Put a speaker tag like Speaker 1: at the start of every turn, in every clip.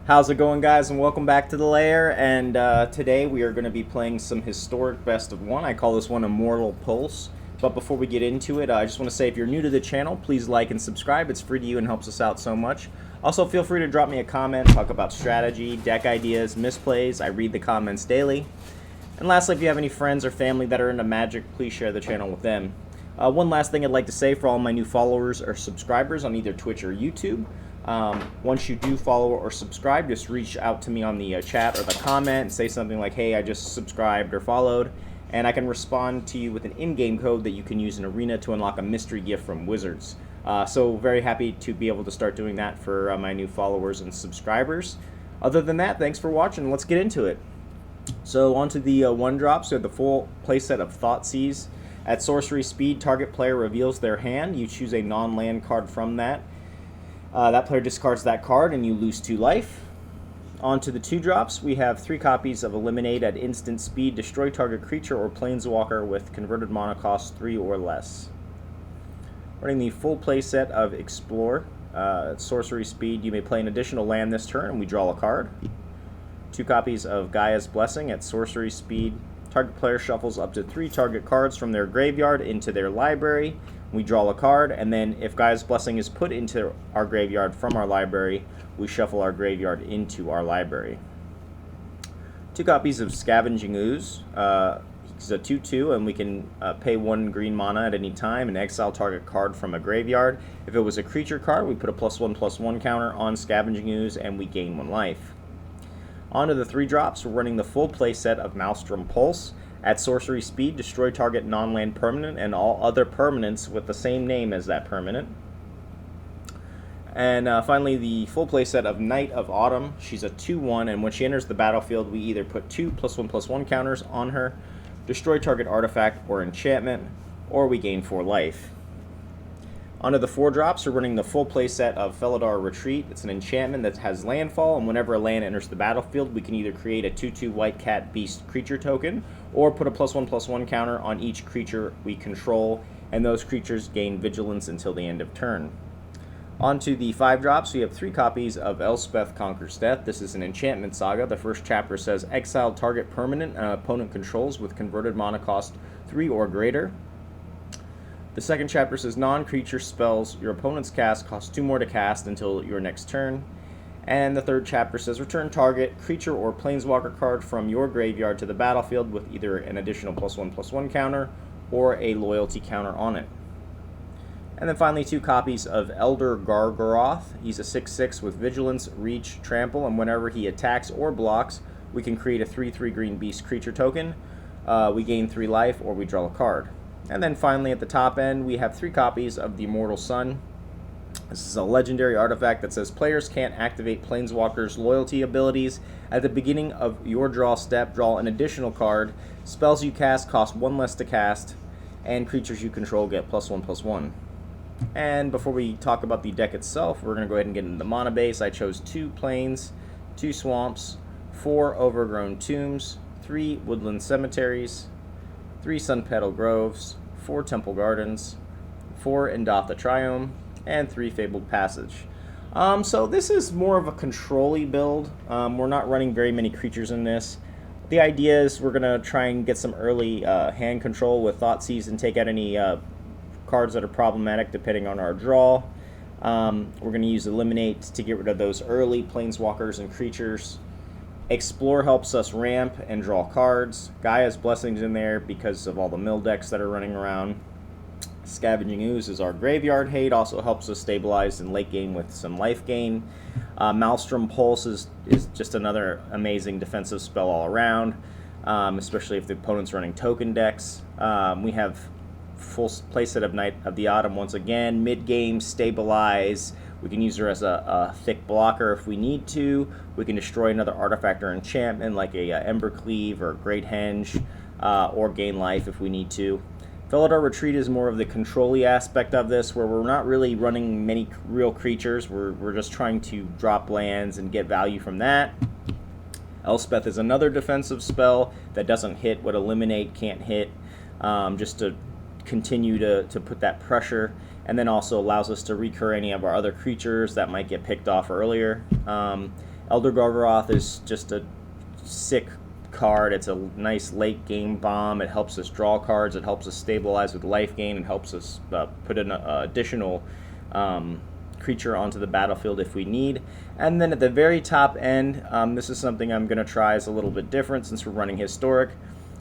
Speaker 1: How's it going, guys, and welcome back to the LAIR. And today we are going to be playing some historic best of one. I call this one Immortal Pulse. But before we get into it, I just want to say if you're new to the channel, please like and subscribe. It's free to you and helps us out so much. Also, feel free to drop me a comment, talk about strategy, deck ideas, misplays. I read the comments daily. And lastly, if you have any friends or family that are into Magic, please share the channel with them. One last thing I'd like to say for all my new followers or subscribers on either Twitch or YouTube. Once you do follow or subscribe, just reach out to me on the chat or the comment and say something like, hey, I just subscribed or followed, and I can respond to you with an in-game code that you can use in Arena to unlock a mystery gift from Wizards. So very happy to be able to start doing that for my new followers and subscribers. Other than that, thanks for watching. Let's get into it. So onto the one drops. So the full playset of Thoughtseize. At sorcery speed, target player reveals their hand. You choose a non-land card from that. That player discards that card and you lose 2 life. On to the 2 drops, we have 3 copies of Eliminate at instant speed. Destroy target creature or planeswalker with converted mana cost 3 or less. Running the full playset of Explore. At sorcery speed, you may play an additional land this turn and we draw a card. 2 copies of Gaea's Blessing. At sorcery speed, target player shuffles up to 3 target cards from their graveyard into their library. We draw a card, and then if Gaea's Blessing is put into our graveyard from our library, we shuffle our graveyard into our library. 2 copies of Scavenging Ooze. He's a 2/2, and we can pay 1 green mana at any time and exile target card from a graveyard. If it was a creature card, we put a +1/+1 counter on Scavenging Ooze, and we gain 1 life. On to the 3 drops, we're running the full playset of Maelstrom Pulse. At sorcery speed, destroy target non-land permanent and all other permanents with the same name as that permanent. And finally, the full playset of Knight of Autumn. She's a 2/1, and when she enters the battlefield, we either put 2 +1/+1 counters on her, destroy target artifact or enchantment, or we gain 4 life. Onto the 4 drops, we're running the full playset of Felidar Retreat. It's an enchantment that has landfall, and whenever a land enters the battlefield, we can either create a 2/2 white cat beast creature token, or put a +1/+1 counter on each creature we control, and those creatures gain vigilance until the end of turn. Onto the 5 drops, we have 3 copies of Elspeth Conquers Death. This is an enchantment saga. The first chapter says, exile target permanent opponent controls with converted mana cost 3 or greater. The second chapter says non-creature spells your opponent's cast cost 2 more to cast until your next turn. And the third chapter says return target creature or planeswalker card from your graveyard to the battlefield with either an additional +1/+1 counter or a loyalty counter on it. And then finally 2 copies of Elder Gargaroth. He's a 6/6 with vigilance, reach, trample, and whenever he attacks or blocks, we can create a 3/3 green beast creature token. We gain 3 life or we draw a card. And then finally at the top end, we have 3 copies of the Immortal Sun. This is a legendary artifact that says players can't activate Planeswalker's loyalty abilities. At the beginning of your draw step, draw an additional card. Spells you cast cost 1 less to cast, and creatures you control get +1/+1. And before we talk about the deck itself, we're going to go ahead and get into the mana base. I chose 2 plains, 2 swamps, 4 Overgrown Tombs, 3 Woodland Cemeteries, 3 Sunpetal Groves, 4 Temple Gardens, 4 Indatha Triome, and 3 Fabled Passage. So this is more of a control-y build. We're not running very many creatures in this. The idea is we're going to try and get some early hand control with Thoughtseize and take out any cards that are problematic depending on our draw. We're going to use Eliminate to get rid of those early planeswalkers and creatures. Explore helps us ramp and draw cards. Gaea's Blessing's in there because of all the mill decks that are running around. Scavenging Ooze is our graveyard hate, also helps us stabilize in late game with some life gain. Maelstrom Pulse is just another amazing defensive spell all around, especially if the opponent's running token decks. We have full playset of Knight of the Autumn once again. Mid-game, stabilize. We can use her as a thick blocker if we need to. We can destroy another artifact or enchantment like a Embercleave or Great Henge, or gain life if we need to. Felidar Retreat is more of the control-y aspect of this, where we're not really running many real creatures. We're just trying to drop lands and get value from that. Elspeth is another defensive spell that doesn't hit what Eliminate can't hit, just to continue to put that pressure, and then also allows us to recur any of our other creatures that might get picked off earlier. Elder Gargaroth is just a sick card. It's a nice late game bomb. It helps us draw cards. It helps us stabilize with life gain. It helps us put an additional creature onto the battlefield if we need. And then at the very top end, this is something I'm going to try as a little bit different since we're running Historic.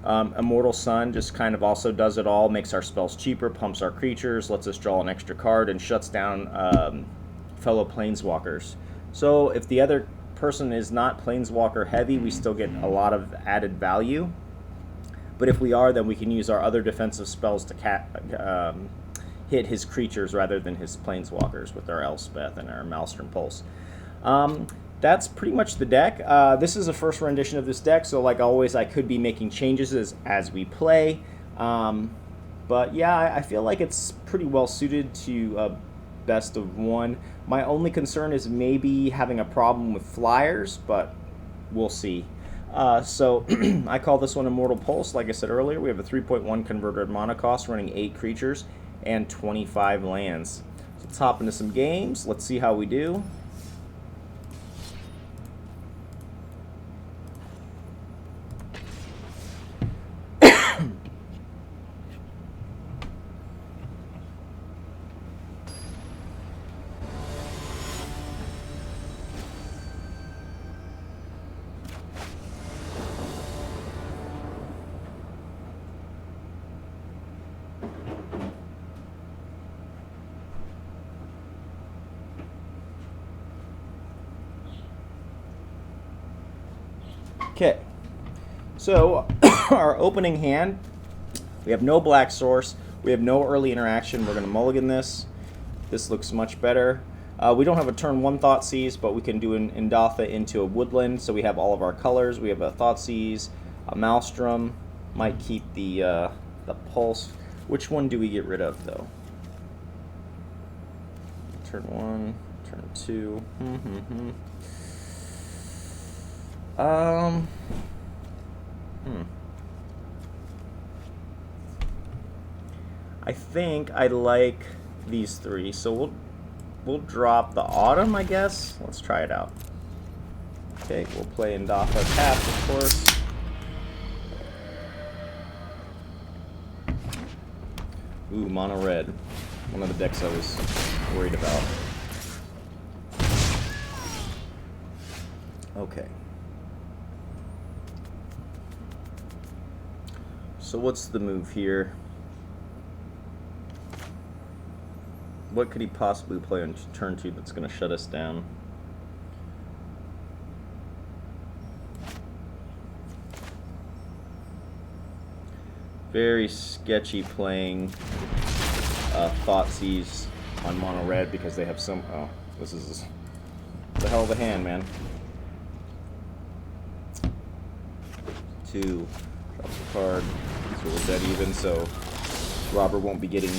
Speaker 1: Immortal Sun just kind of also does it all, makes our spells cheaper, pumps our creatures, lets us draw an extra card, and shuts down fellow Planeswalkers. So if the other person is not Planeswalker heavy, we still get a lot of added value. But if we are, then we can use our other defensive spells to hit his creatures rather than his Planeswalkers with our Elspeth and our Maelstrom Pulse. That's pretty much the deck. This is a first rendition of this deck, so like always, I could be making changes as we play. But yeah, I feel like it's pretty well suited to best of one. My only concern is maybe having a problem with flyers, but we'll see. So I call this one Immortal Pulse. Like I said earlier, we have a 3.1 converted mana cost running 8 creatures and 25 lands. So let's hop into some games. Let's see how we do. Okay, so our opening hand, we have no black source, we have no early interaction. We're going to mulligan this. This looks much better. We don't have a turn 1 Thoughtseize, but we can do an Indatha into a Woodland, so we have all of our colors. We have a Thoughtseize, a Maelstrom, might keep the Pulse. Which one do we get rid of, though? Turn 1, turn 2. I think I like these 3, so we'll drop the Autumn, I guess. Let's try it out. Okay, we'll play Indatha tap, of course. Ooh, mono red. One of the decks I was worried about. Okay. So what's the move here? What could he possibly play on turn 2 that's going to shut us down? Very sketchy playing Thoughtseize on mono red because they have some... Oh, this is the hell of a hand, man. 2. Drops a card. So we're dead even, so Robert won't be getting...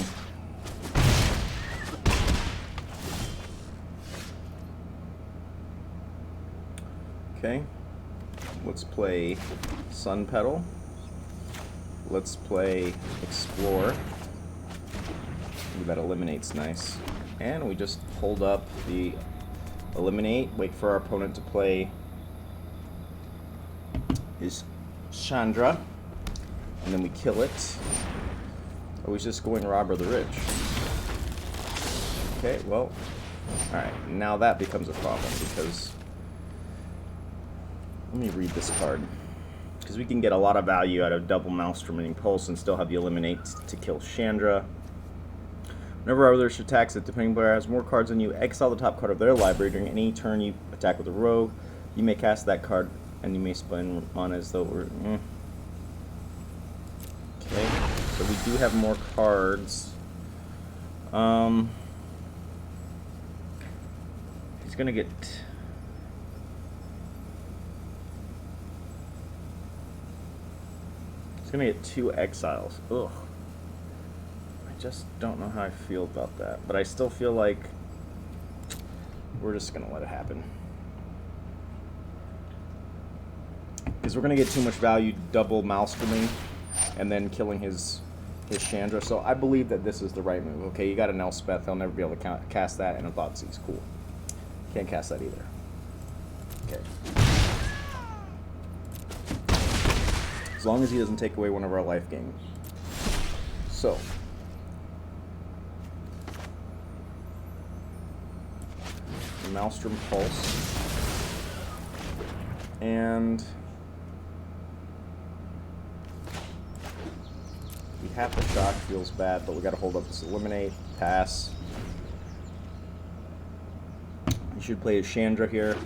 Speaker 1: Okay. Let's play Sunpetal. Let's play Explore. Ooh, that eliminates nice. And we just hold up the eliminate, wait for our opponent to play his Chandra, and then we kill it. Oh, he's just going Robber the Rich. Okay, well, alright, now that becomes a problem because... Let me read this card. Because we can get a lot of value out of double Maelstrom Pulse and still have the eliminate to kill Chandra. Whenever our other attacks, if the depending player has more cards than you, exile the top card of their library. During any turn you attack with a rogue, you may cast that card and you may spend on as though we're... Okay, so we do have more cards. He's gonna get... He's gonna get 2 exiles. Ugh. I just don't know how I feel about that. But I still feel like we're just gonna let it happen. Because we're gonna get too much value double Maelstroming and then killing his Chandra. So I believe that this is the right move. Okay, you got an Elspeth. He'll never be able to cast that, and a Thoughtseize. Cool. Can't cast that either. Okay. As long as he doesn't take away one of our life gains. So. Maelstrom Pulse. And we have the shock, feels bad, but we gotta hold up this eliminate, pass. You should play a Chandra here.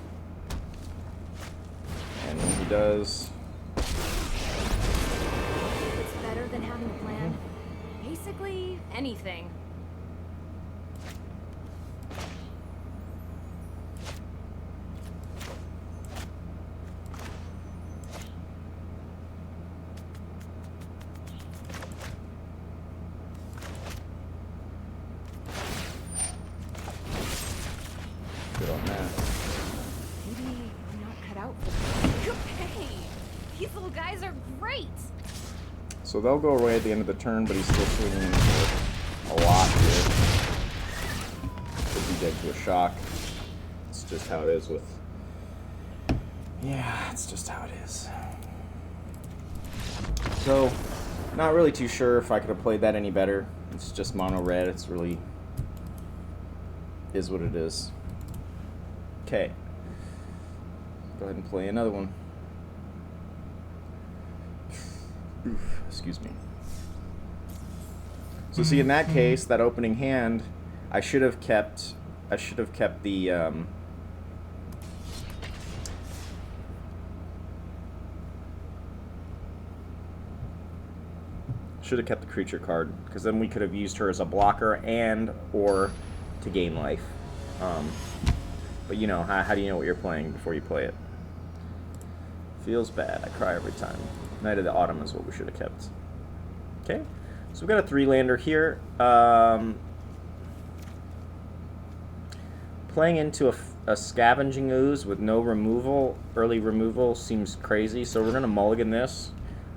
Speaker 1: And when he does,
Speaker 2: it's better than having a plan. Basically anything.
Speaker 1: good on that.
Speaker 2: Maybe I'm not cut out for this. Hey, these little guys are great.
Speaker 1: So they'll go away at the end of the turn, but he's still swinging in for a lot here. Could be dead to a shock. It's just how it is with... Yeah, it's just how it is. So, not really too sure if I could have played that any better. It's just mono red. It's really... is what it is. Okay. Go ahead and play another one. Oof, excuse me. So see, in that case, that opening hand, I should have kept the should have kept the creature card, because then we could have used her as a blocker and or to gain life. But you know, how do you know what you're playing before you play it? Feels bad. I cry every time. Knight of the Autumn is what we should have kept. Okay, so we've got a 3-lander here. Playing into a Scavenging Ooze with no removal, early removal, seems crazy, so we're going to mulligan this.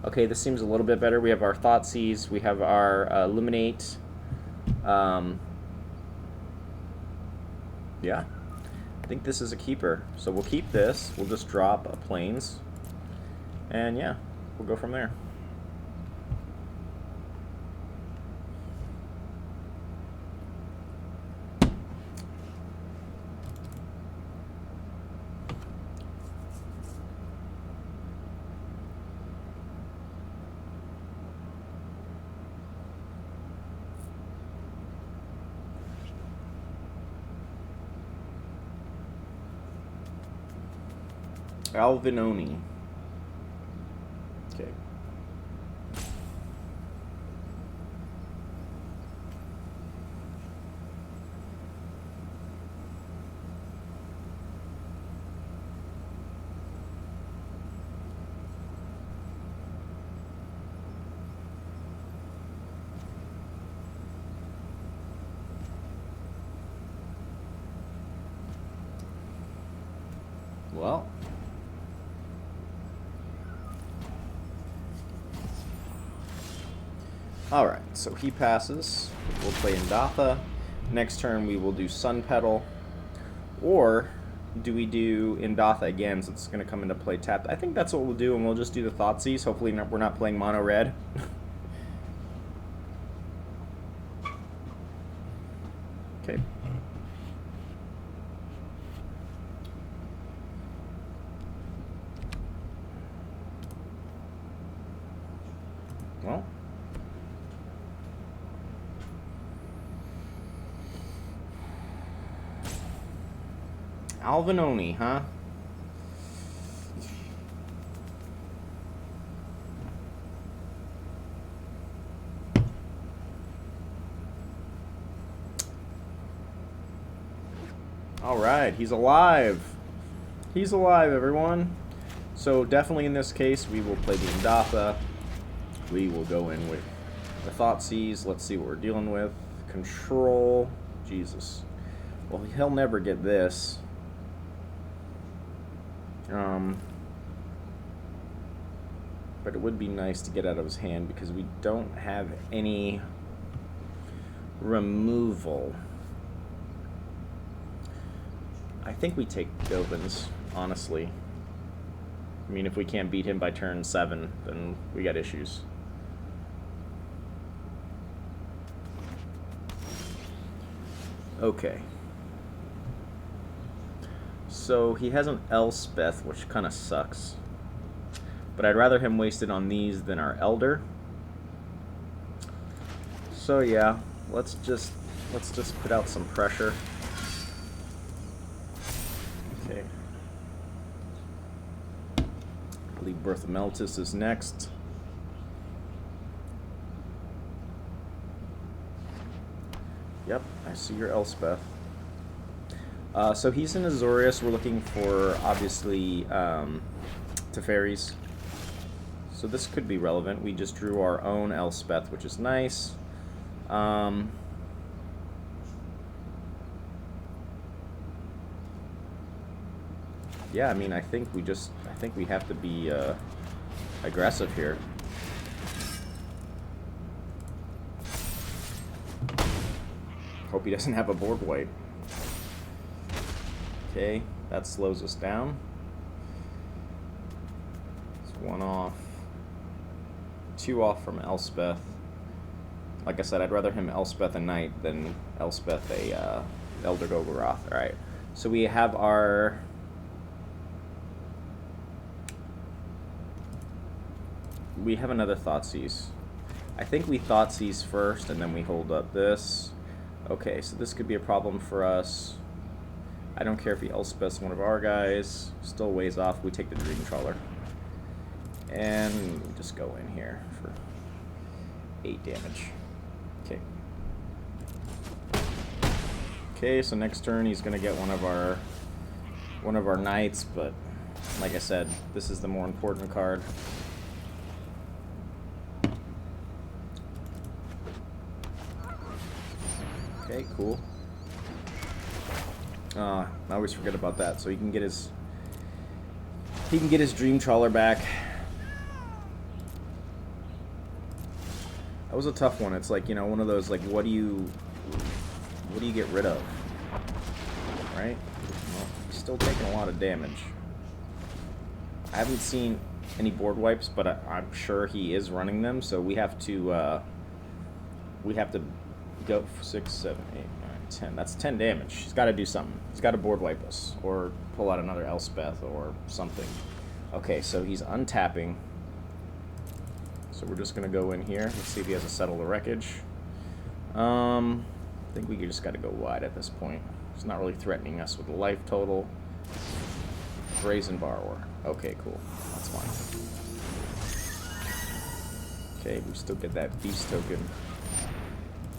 Speaker 1: Okay, this seems a little bit better. We have our Thoughtseize, we have our Illuminate. Yeah, I think this is a keeper. So we'll keep this, we'll just drop a Plains, and yeah, we'll go from there. Alvinoni. Okay. Well. Alright, so he passes. We'll play Indatha. Next turn we will do Sunpetal. Or do we do Indatha again, since it's going to come into play tapped? I think that's what we'll do, and we'll just do the Thoughtseize. Hopefully we're not playing mono red. Okay. Well. Alvinoni, huh? Alright, he's alive. He's alive, everyone. So definitely in this case, we will play the Indatha. We will go in with the Thoughtseize. Let's see what we're dealing with. Control. Jesus. Well, he'll never get this. But it would be nice to get out of his hand because we don't have any removal. I think we take Dovins. honestly. I mean, if we can't beat him by turn 7, then we got issues. Okay. So he has an Elspeth, which kind of sucks. But I'd rather him waste it on these than our Elder. So yeah, let's just put out some pressure. Okay. I believe Birth of Meltis is next. Yep, I see your Elspeth. So he's in Azorius. We're looking for, obviously, Teferis. So this could be relevant. We just drew our own Elspeth, which is nice. Yeah, I mean, I think we have to be aggressive here. Hope he doesn't have a board wipe. Okay, that slows us down. It's 1 off. 2 off from Elspeth. Like I said, I'd rather him Elspeth a Knight than Elspeth a Elder Gargaroth. Alright, so we have our... We have another Thoughtseize. I think we Thoughtseize first, and then we hold up this. Okay, so this could be a problem for us. I don't care if he Elspeth's one of our guys. Still ways off. We take the Dream Trawler. And we just go in here for 8 damage. Okay. Okay, so next turn he's gonna get one of our knights, but like I said, this is the more important card. Okay, cool. I always forget about that. So he can get his Dream Trawler back. That was a tough one. It's like, you know, one of those, like, what do you get rid of? Right? Well, he's still taking a lot of damage. I haven't seen any board wipes, but I'm sure he is running them, so we have to go 6, 7, 8, 9, 10. That's 10 damage. He's got to do something. He's got to board wipe us, or pull out another Elspeth, or something. Okay, so he's untapping. So we're just going to go in here. Let's see if he has a Settle the Wreckage. I think we just got to go wide at this point. He's not really threatening us with a life total. Brazen Borrower. Okay, cool. That's fine. Okay, we still get that Beast token.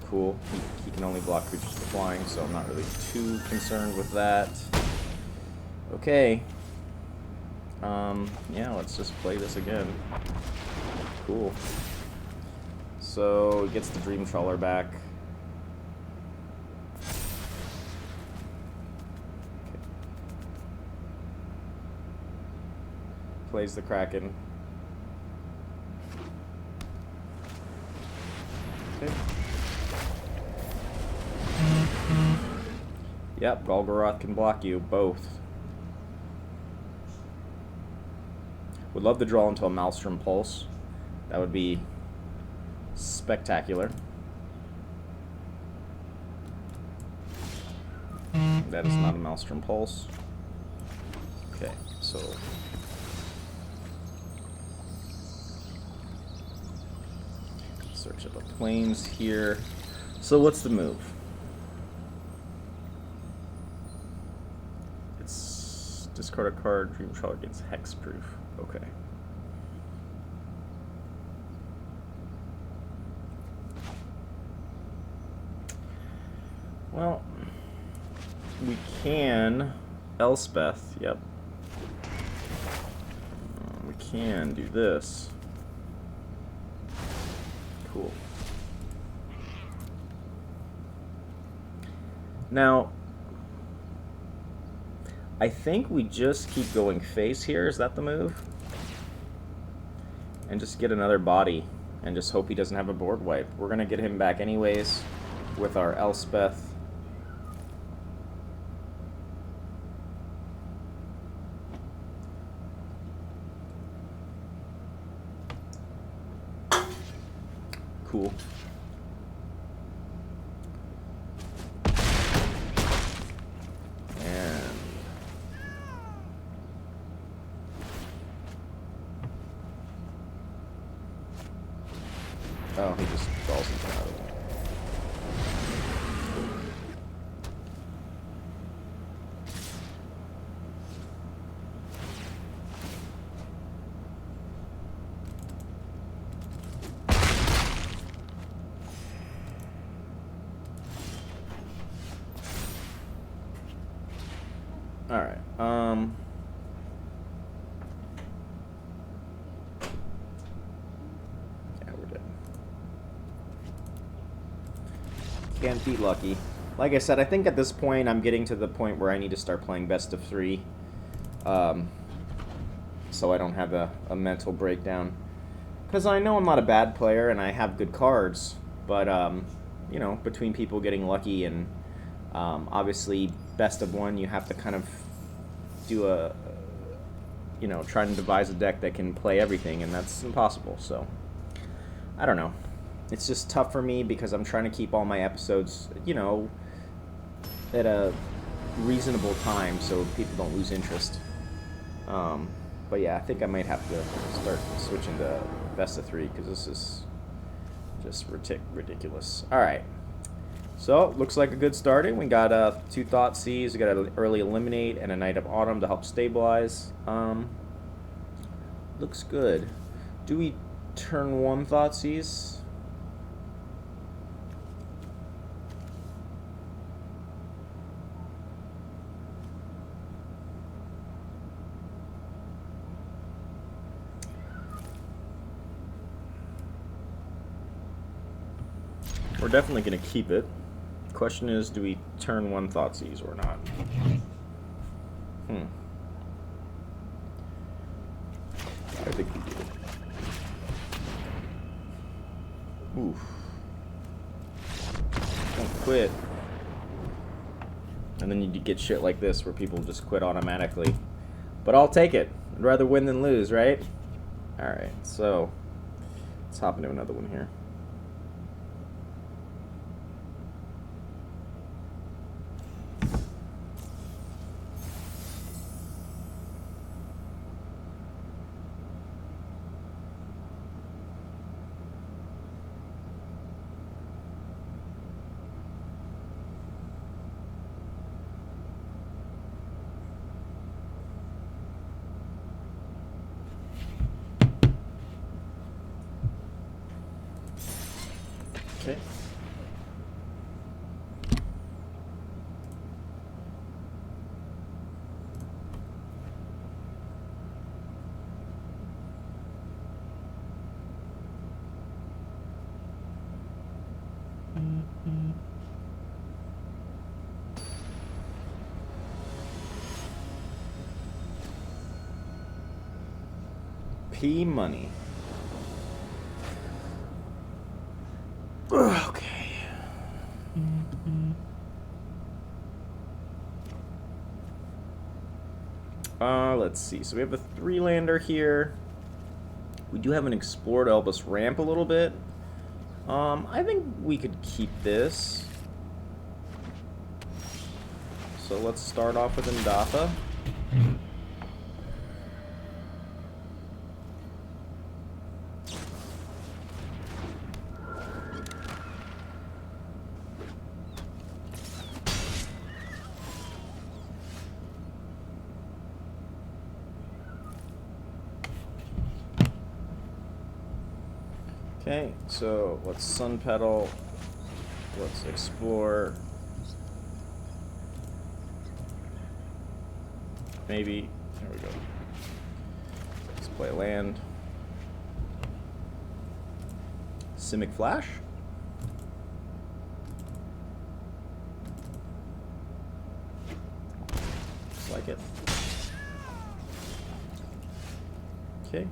Speaker 1: Cool. He can only block creatures with flying, so I'm not really too concerned with that. Okay. Yeah, let's just play this again. Cool. So, he gets the Dream Trawler back. Okay. Plays the Kraken. Okay. Yep, Gargaroth can block you, both. Would love to draw into a Maelstrom Pulse. That would be spectacular. That is not a Maelstrom Pulse. Okay, so... search up the plains here. So what's the move? It's discard a card, Dream Trawler gets hexproof. Okay. Well, we can Elspeth, yep. We can do this. Cool. Now, I think we just keep going face here. Is that the move? And just get another body and just hope he doesn't have a board wipe. We're going to get him back anyways with our Elspeth. cool. And oh, he just draws something out of it. Alright, yeah, we're dead. Can't beat Lucky. Like I said, I think at this point I'm getting to the point where I need to start playing best of 3. So I don't have a mental breakdown. Because I know I'm not a bad player and I have good cards, but, you know, between people getting lucky and obviously best of 1, you have to kind of do a, you know, try and devise a deck that can play everything, and that's impossible. So I don't know. It's just tough for me because I'm trying to keep all my episodes, you know, at a reasonable time so people don't lose interest. But yeah, I think I might have to start switching to best of 3 because this is just ridiculous. All right. So, looks like a good starting. We got 2 Thoughtseize, we got an early Eliminate, and a Night of Autumn to help stabilize. Looks good. Do we turn 1 Thoughtseize? We're definitely going to keep it. Question is, do we turn 1 Thoughtseize or not? I think we do. Oof. Don't quit. And then you get shit like this where people just quit automatically. But I'll take it. I'd rather win than lose, right? Alright, so let's hop into another one here. Okay. P money. Okay. Let's see. So we have a 3-lander here. We do have an Explore to help us ramp a little bit. I think we could keep this. So let's start off with Indatha. Okay, so let's Sunpetal, let's Explore, maybe, there we go, let's play land, Simic Flash, just like it, okay,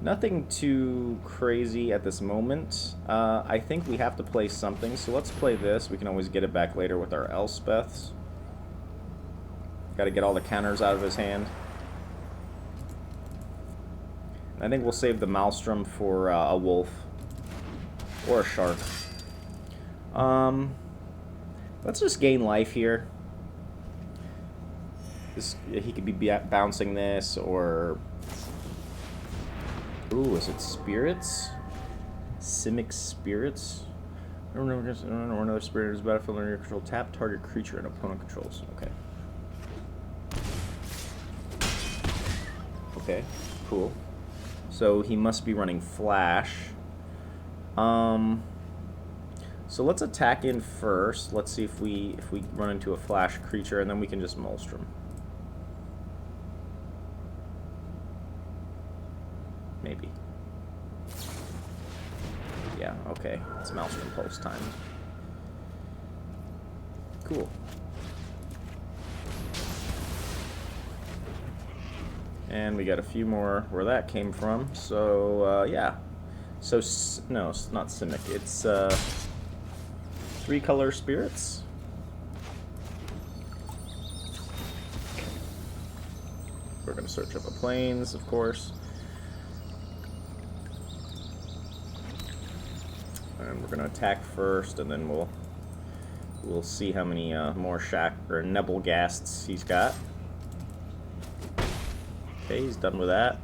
Speaker 1: nothing too crazy at this moment. I think we have to play something, so let's play this. We can always get it back later with our Elspeths. Got to get all the counters out of his hand. I think we'll save the Maelstrom for a wolf. Or a shark. Let's just gain life here. He could be bouncing this, or... Ooh, is it spirits? Simic spirits? I don't know, another spirit is battlefield under your control. Tap target creature and opponent controls. Okay. Okay, cool. So he must be running flash. So let's attack in first. Let's see if we run into a flash creature, and then we can just Maelstrom. Maybe. Yeah, okay. It's Maelstrom Pulse time. Cool. And we got a few more where that came from. So, yeah. So, no, it's not Simic. It's, 3-color spirits. We're going to search up a plains, of course. And we're going to attack first, and then we'll see how many more Nebelgasts he's got. Okay, he's done with that.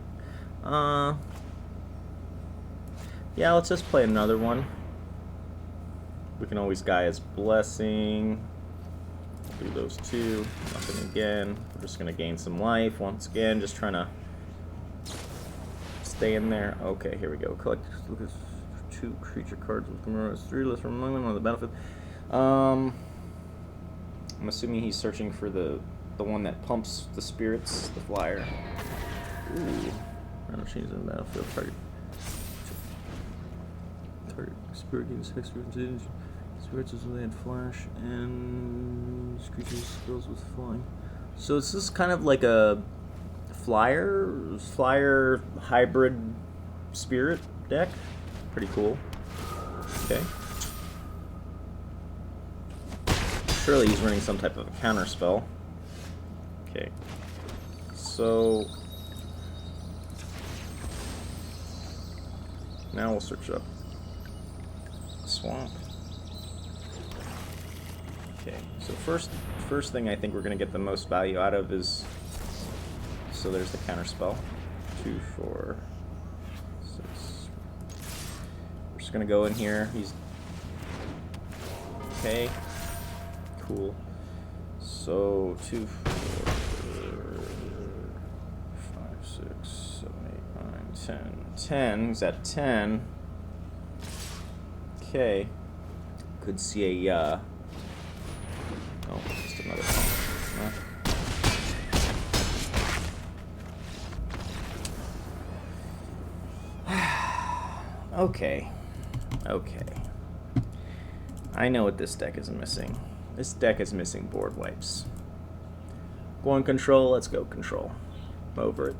Speaker 1: Yeah, let's just play another one. We can always Gaia's Blessing. Do those two. Nothing again. We're just going to gain some life once again. Just trying to stay in there. Okay, here we go. Collect 2 creature cards with Gaea 3. Let's remove them on the battlefield. I'm assuming he's searching for the one that pumps the spirits, the flyer. Ooh. Random change in the battlefield. Target spirit gains hex percentage. Spirits is land flash and creatures spells with flying. So it's just kind of like a flyer hybrid spirit deck. Pretty cool. Okay. Surely he's running some type of a counter spell. Okay. So now we'll search up swamp. Okay, so first thing I think we're going to get the most value out of is, so there's the counter spell. 2, 4, 6. We're just going to go in here. He's okay. Cool. So 2, 4, 5, 6, 7, 8, 9, 10. 10. He's at 10. Okay. Could see a oh, just another one. Okay. Okay. I know what this deck is missing. This deck is missing board wipes. Going control, let's go control. Over it.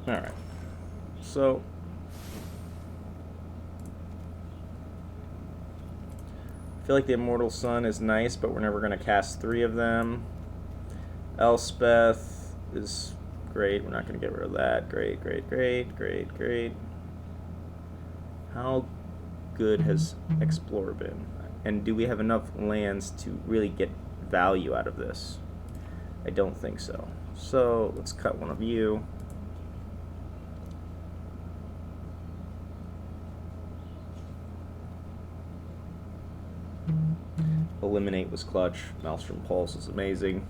Speaker 1: Alright. So I feel like the Immortal Sun is nice, but we're never going to cast 3 of them. Elspeth is great. We're not going to get rid of that. Great, great, great, great, great. How good has Explore been? And do we have enough lands to really get value out of this? I don't think so. So let's cut one of you. Eliminate was clutch. Maelstrom Pulse is amazing.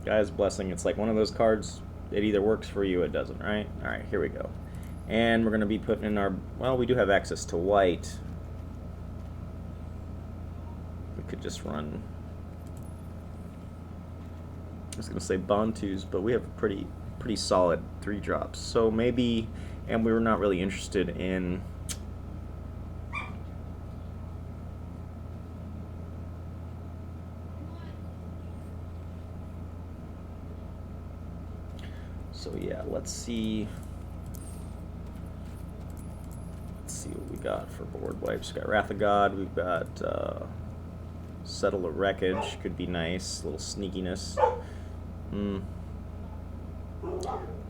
Speaker 1: Gaia's Blessing, it's like one of those cards, it either works for you or it doesn't, right? Alright, here we go. And we're going to be putting in our, well, we do have access to white. We could just run, I was going to say Bantus, but we have pretty solid 3 drops. So maybe, and we were not really interested in So yeah, let's see what we got for board wipes. We've got Wrath of God, we've got Settle the Wreckage, could be nice, a little sneakiness.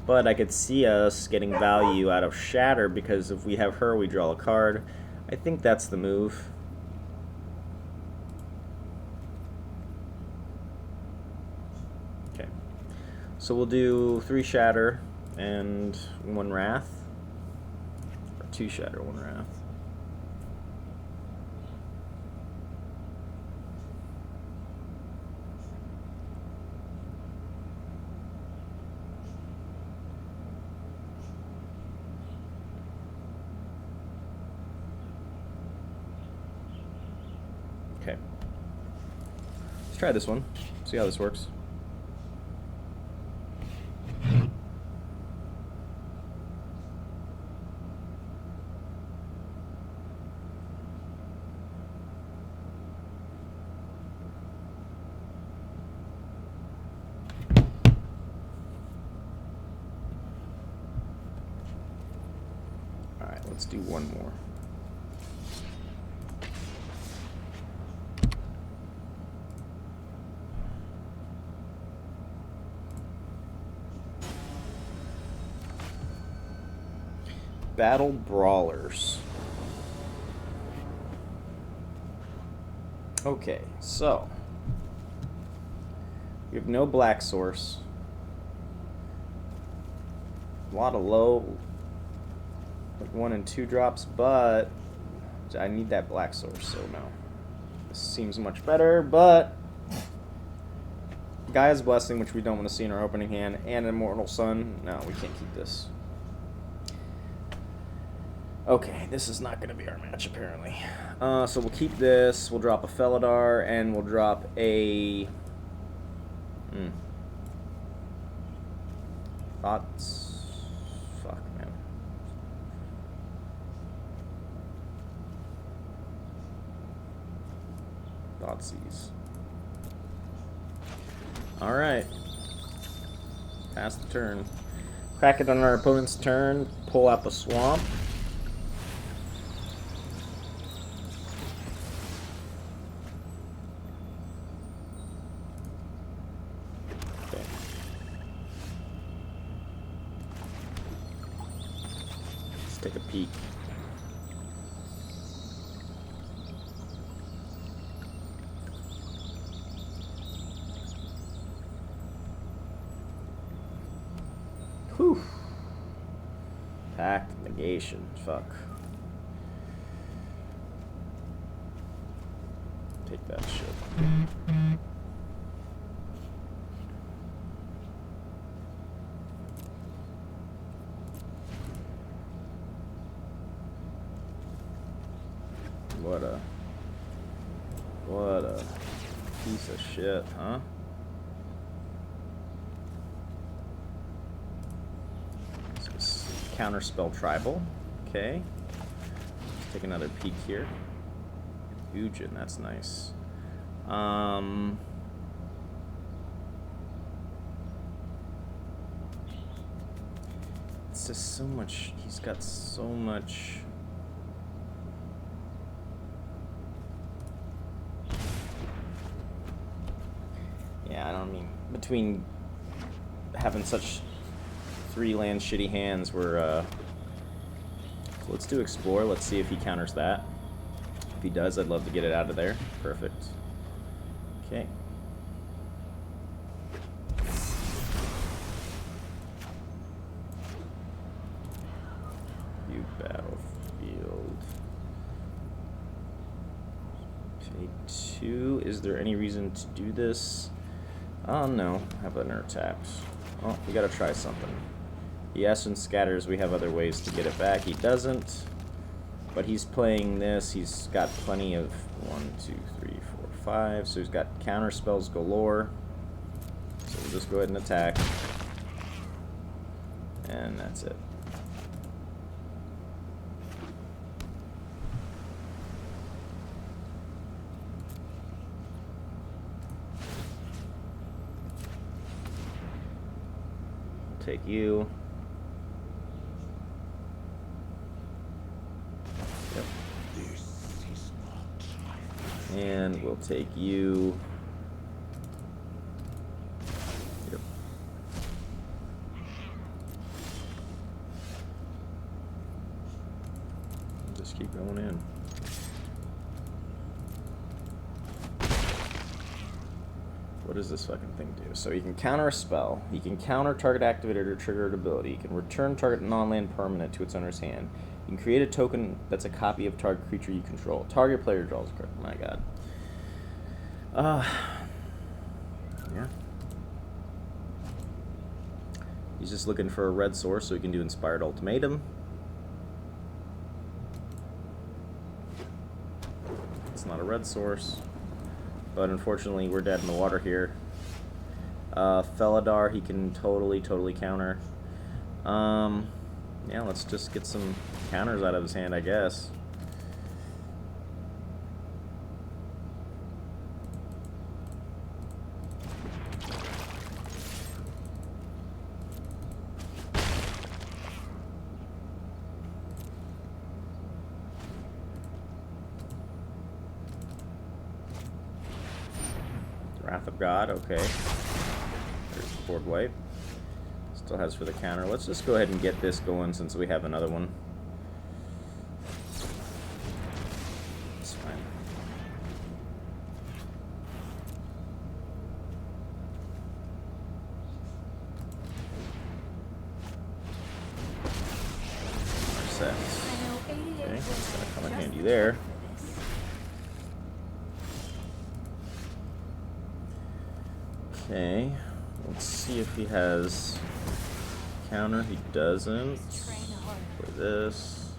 Speaker 1: But I could see us getting value out of Shatter, because if we have her, we draw a card. I think that's the move. Okay. So we'll do 3 Shatter and 1 Wrath. Or 2 Shatter, 1 Wrath. Okay. Let's try this one. See how this works. All right, let's do one more. Battle Brawlers. Okay, so we have no black source. A lot of low, like 1 and 2 drops, but I need that black source, so no. This seems much better, but Gaea's Blessing, which we don't want to see in our opening hand, and Immortal Sun. No, we can't keep this. Okay, this is not going to be our match, apparently. So we'll keep this, we'll drop a Felidar, and we'll drop a... Thoughts... Fuck, man. Thoughtseize. Alright. Pass the turn. Crack it on our opponent's turn, pull up a swamp. Take a peek. Whew. Pact negation. Fuck. Take that shit. What a piece of shit, huh? So counterspell tribal. Okay. Let's take another peek here. Ujin, that's nice. It's just so much. He's got so much. Yeah, I don't mean, between having such 3-land shitty hands, we're, so let's do Explore, let's see if he counters that. If he does, I'd love to get it out of there. Perfect. Okay. View battlefield. Take 2. Is there any reason to do this? Oh no, have an tapped. Oh, we gotta try something. He Essence scatters, we have other ways to get it back. He doesn't. But he's playing this, he's got plenty of 1, 2, 3, 4, 5. So he's got counter spells galore. So we'll just go ahead and attack. And that's it. take you. Yep. And we'll take you. Yep. Just keep going in. What does this fucking thing do? So he can counter a spell. He can counter target activated or triggered ability. He can return target non-land permanent to its owner's hand. You can create a token that's a copy of target creature you control. Target player draws a card. My god. Yeah. He's just looking for a red source so he can do Inspired Ultimatum. It's not a red source. But unfortunately, we're dead in the water here. Felidar, he can totally counter. Yeah, let's just get some counters out of his hand, I guess. Wrath of God, okay. There's the board wipe. Still has for the counter. Let's just go ahead and get this going since we have another one. It's fine. Sets. Okay, that's gonna come in handy there. Okay, let's see if he has counter. He doesn't. Play this.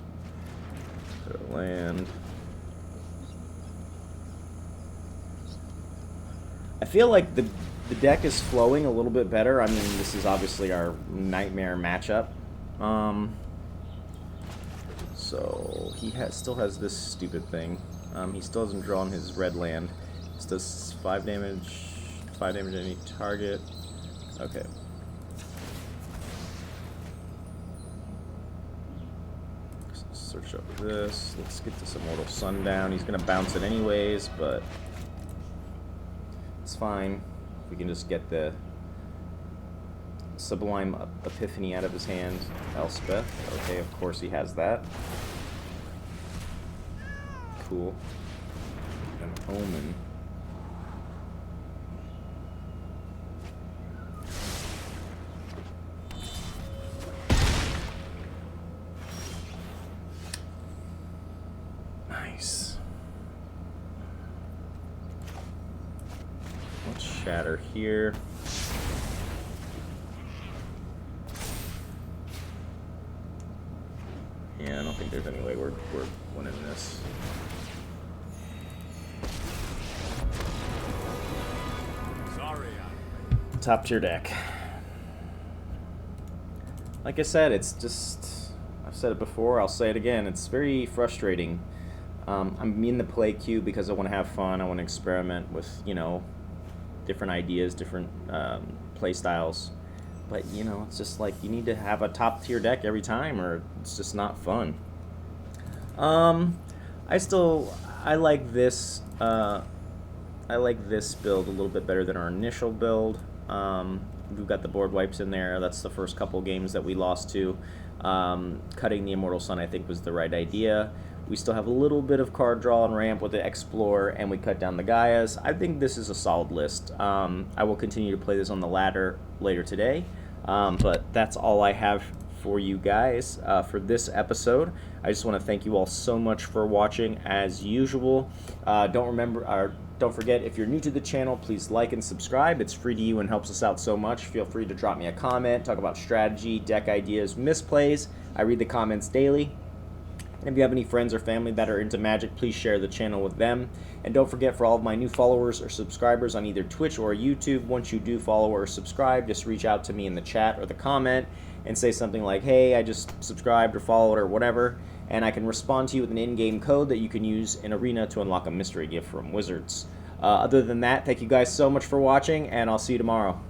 Speaker 1: Put a land. I feel like the deck is flowing a little bit better. I mean, this is obviously our nightmare matchup. So he still has this stupid thing. He still hasn't drawn his red land. This does 5 damage. 5 damage to any target. Okay. Search up this. Let's get this Immortal Sun down. He's gonna bounce it anyways, but it's fine. We can just get the Sublime Epiphany out of his hand. Elspeth. Okay, of course he has that. Cool. An Omen. Nice. Let's shatter here. Yeah, I don't think there's any way we're winning this.
Speaker 3: Sorry.
Speaker 1: Top tier deck. Like I said, it's just, I've said it before, I'll say it again, it's very frustrating. I'm in the play queue because I want to have fun, I want to experiment with, you know, different ideas, different play styles. But, you know, it's just like you need to have a top tier deck every time or it's just not fun. I like this build a little bit better than our initial build. We've got the board wipes in there. That's the first couple games that we lost to. Cutting the Immortal Sun, I think, was the right idea. We still have a little bit of card draw and ramp with the Explore, and we cut down the Gaeas. I think this is a solid list. I will continue to play this on the ladder later today, but that's all I have for you guys for this episode. I just want to thank you all so much for watching as usual. Don't forget, if you're new to the channel, please like and subscribe. It's free to you and helps us out so much. Feel free to drop me a comment, talk about strategy, deck ideas, misplays. I read the comments daily. And if you have any friends or family that are into Magic, please share the channel with them. And don't forget, for all of my new followers or subscribers on either Twitch or YouTube, once you do follow or subscribe, just reach out to me in the chat or the comment and say something like, hey, I just subscribed or followed or whatever, and I can respond to you with an in-game code that you can use in Arena to unlock a mystery gift from Wizards. Other than that, thank you guys so much for watching, and I'll see you tomorrow.